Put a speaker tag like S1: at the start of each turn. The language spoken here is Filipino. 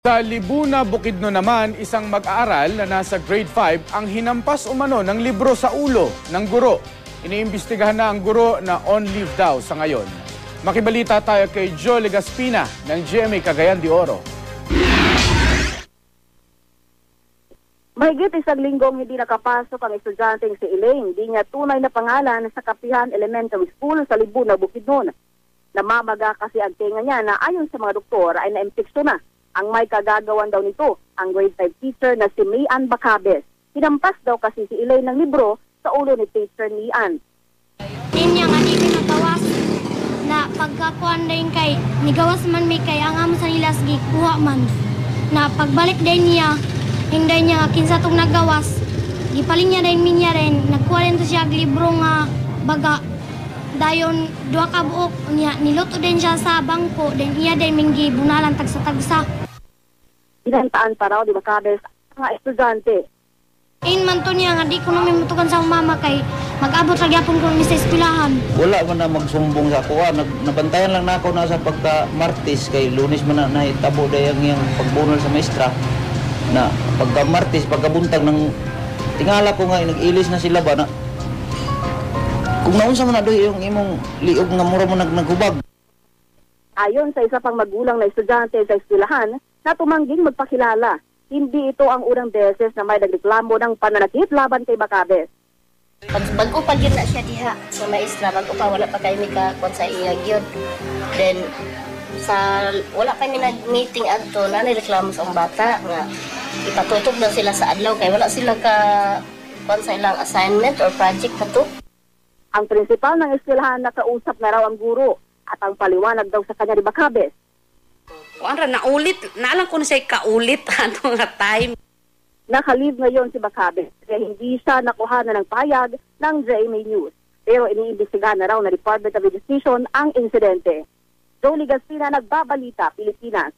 S1: Sa Libuna, Bukidnon naman, isang mag-aaral na nasa grade 5 ang hinampas umano ng libro sa ulo ng guro. Iniimbestigahan na ang guro na on leave daw sa ngayon. Makibalita tayo kay Joe Legaspina ng GMA Cagayan de Oro.
S2: Mahigit isang linggong hindi nakapasok ang estudyanteng si Elaine. Di niya tunay na pangalan sa Kapihan Elementary School sa Libuna, Bukidnon. Namamaga kasi ang tenga niya na ayon sa mga doktor ay na-infeksyon na. Ang may kagagawan daw nito, ang grade 5 teacher na si Mian Bacabes. Hinampas daw kasi si Elaine ng libro sa ulo ni teacher Mian.
S3: Din niya nga di nagawas na pagkakuan din kay nigawas man may kay ang amo sa nila sige kuha man. Na pagbalik din niya, hindi niya kinsa tong nagawas. Gipaling niya din minya rin, nagkuha rin to siya libro nga baga. Dayon duha ka buok niya niluto din siya sa bangko din iya din minggi bunalan tagsa-tagsa.
S2: Inantaan pa raw di Bacabes ang mga estudyante.
S3: Man to niya nga di ko namin mutukan sa mama kay mag-abot ra gyapon ko mi sa eskwelahan.
S4: Wala man na magsumbong sa ako. Nabantayan lang na ako na sa pagka-Martes kay Lunes man na nahitabo dayang yung pagbunol sa maestra na pagka-Martes pagkabuntag ng tingala ko nga nag-ilis na sila ba na kung naunsa man na doy yung imong liog nga mura mo naghubag.
S2: Ayon sa isa pang magulang na estudyante sa eskwelahan na tumangging magpakilala, hindi ito ang unang beses na may nagreklamo ng pananakit laban kay Bacabes.
S5: Bago pa yun na siya diha sa maestra, bago pa wala pa kayo mika kung sa iya gyud. Then sa wala pa mi nag-meeting adto na nireklamo sa bata nga ipatutok na sila sa adlaw kay wala sila ka kung sa ilang assignment or project kato.
S2: Ang prinsipal ng eskwelahan nakausap na raw ang guro at ang paliwanag daw sa kanya ni Bacabes.
S6: Kuanra naulit, naalang ko na siya kaulit ano nga time.
S2: Nakalive ngayon si Bacabes kaya hindi siya nakuha ng payag ng GMA News. Pero iniimbestigahan na raw na Department of Education ang insidente. Joe Legaspina, Nagbabalita, Pilipinas.